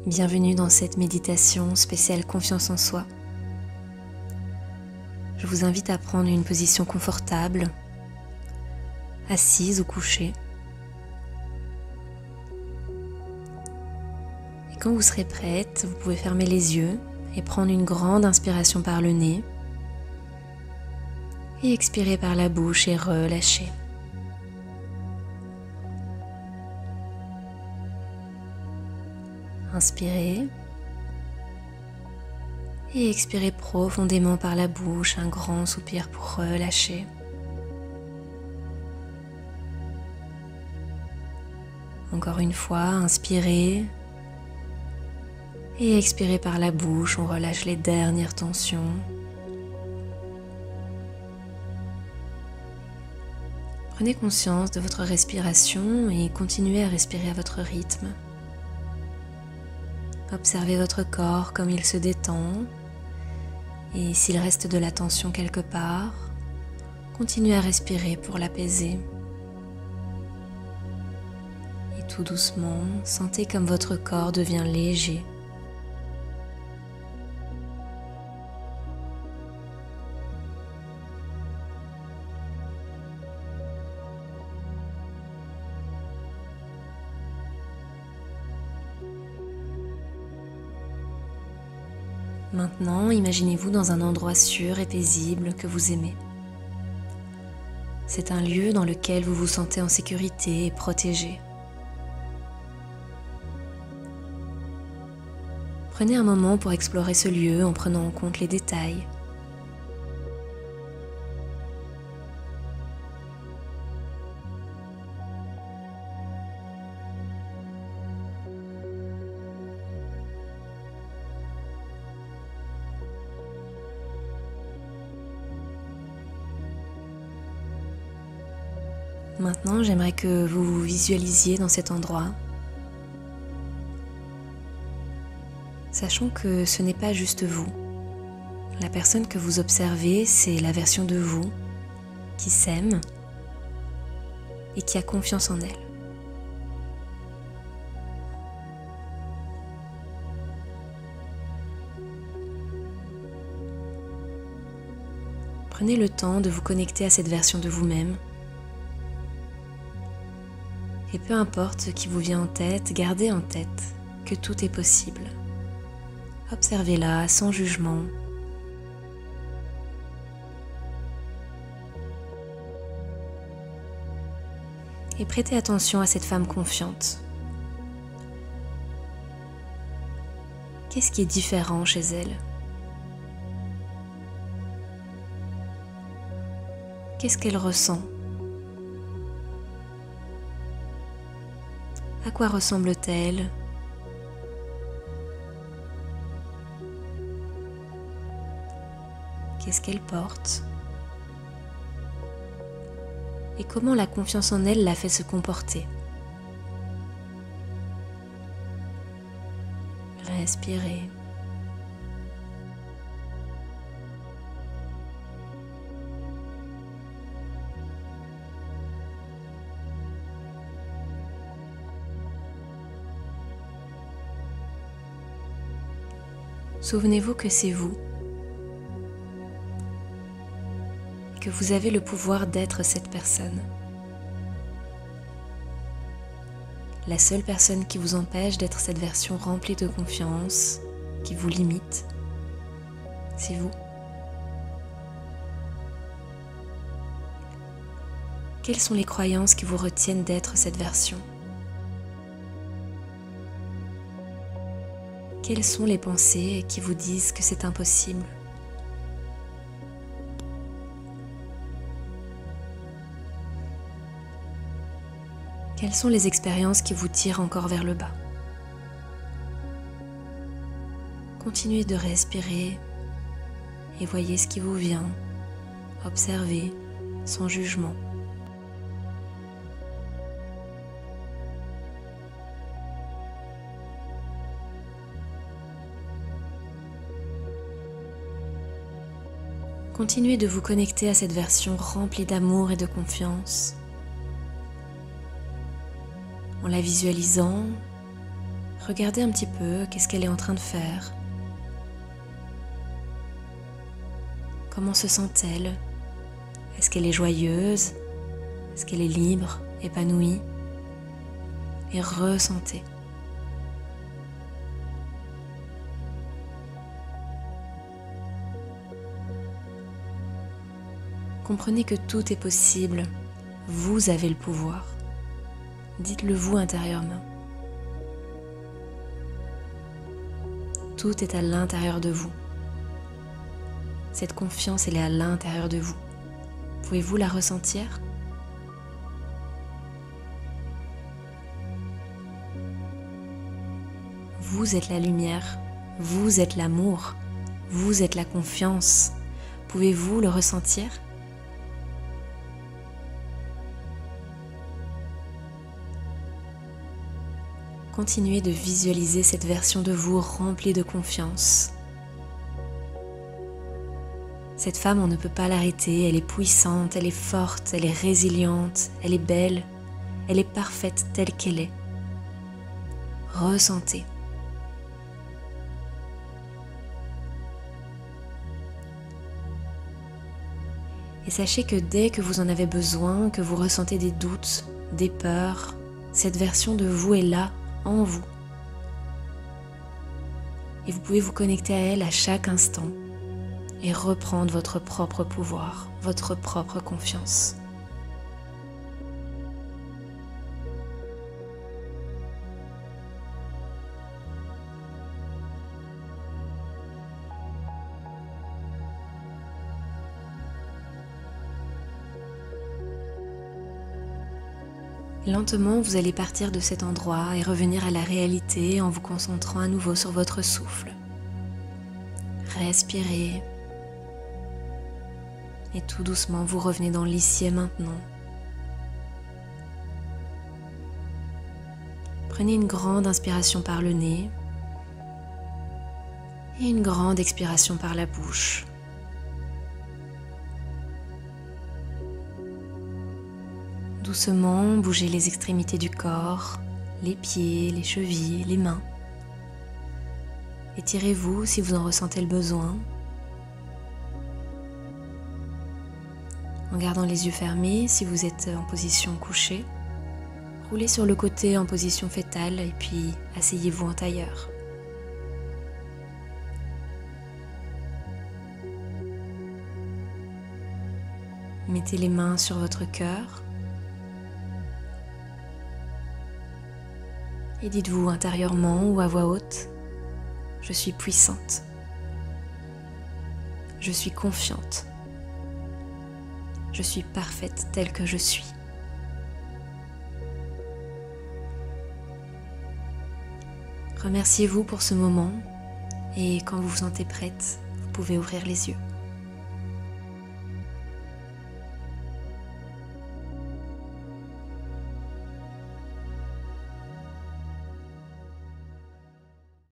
Bienvenue dans cette méditation spéciale confiance en soi. Je vous invite à prendre une position confortable, assise ou couchée. Et quand vous serez prête, vous pouvez fermer les yeux et prendre une grande inspiration par le nez et expirer par la bouche et relâcher. Inspirez et expirez profondément par la bouche, un grand soupir pour relâcher. Encore une fois, inspirez et expirez par la bouche, on relâche les dernières tensions. Prenez conscience de votre respiration et continuez à respirer à votre rythme. Observez votre corps comme il se détend et s'il reste de la tension quelque part, continuez à respirer pour l'apaiser. Et tout doucement, sentez comme votre corps devient léger. Maintenant, imaginez-vous dans un endroit sûr et paisible que vous aimez. C'est un lieu dans lequel vous vous sentez en sécurité et protégé. Prenez un moment pour explorer ce lieu en prenant en compte les détails. Maintenant, j'aimerais que vous vous visualisiez dans cet endroit, sachant que ce n'est pas juste vous. La personne que vous observez, c'est la version de vous qui s'aime et qui a confiance en elle. Prenez le temps de vous connecter à cette version de vous-même. Et peu importe ce qui vous vient en tête, gardez en tête que tout est possible. Observez-la sans jugement. Et prêtez attention à cette femme confiante. Qu'est-ce qui est différent chez elle? Qu'est-ce qu'elle ressent? À quoi ressemble-t-elle? Qu'est-ce qu'elle porte? Et comment la confiance en elle l'a fait se comporter? Respirez. Souvenez-vous que c'est vous, que vous avez le pouvoir d'être cette personne. La seule personne qui vous empêche d'être cette version remplie de confiance, qui vous limite, c'est vous. Quelles sont les croyances qui vous retiennent d'être cette version ? Quelles sont les pensées qui vous disent que c'est impossible? Quelles sont les expériences qui vous tirent encore vers le bas? Continuez de respirer et voyez ce qui vous vient. Observez sans jugement. Continuez de vous connecter à cette version remplie d'amour et de confiance. En la visualisant, Regardez un petit peu qu'est-ce qu'elle est en train de faire. Comment se sent-elle? Est-ce qu'elle est joyeuse? Est-ce qu'elle est libre, épanouie? Et ressentez. Comprenez que tout est possible. Vous avez le pouvoir. Dites-le vous intérieurement. Tout est à l'intérieur de vous. Cette confiance, elle est à l'intérieur de vous. Pouvez-vous la ressentir? Vous êtes la lumière, vous êtes l'amour, vous êtes la confiance. Pouvez-vous le ressentir? Continuez de visualiser cette version de vous remplie de confiance. Cette femme, on ne peut pas l'arrêter, elle est puissante, elle est forte, elle est résiliente, elle est belle, elle est parfaite telle qu'elle est. Ressentez. Et sachez que dès que vous en avez besoin, que vous ressentez des doutes, des peurs, cette version de vous est là, en vous. Et vous pouvez vous connecter à elle à chaque instant et reprendre votre propre pouvoir, votre propre confiance. Lentement, vous allez partir de cet endroit et revenir à la réalité en vous concentrant à nouveau sur votre souffle. Respirez. Et tout doucement, vous revenez dans l'ici et maintenant. Prenez une grande inspiration par le nez et une grande expiration par la bouche. Doucement, bougez les extrémités du corps, les pieds, les chevilles, les mains. Étirez-vous si vous en ressentez le besoin. En gardant les yeux fermés, si vous êtes en position couchée, roulez sur le côté en position fétale et puis asseyez-vous en tailleur. Mettez les mains sur votre cœur. Et dites-vous intérieurement ou à voix haute, je suis puissante, je suis confiante, je suis parfaite telle que je suis. Remerciez-vous pour ce moment et quand vous vous sentez prête, vous pouvez ouvrir les yeux.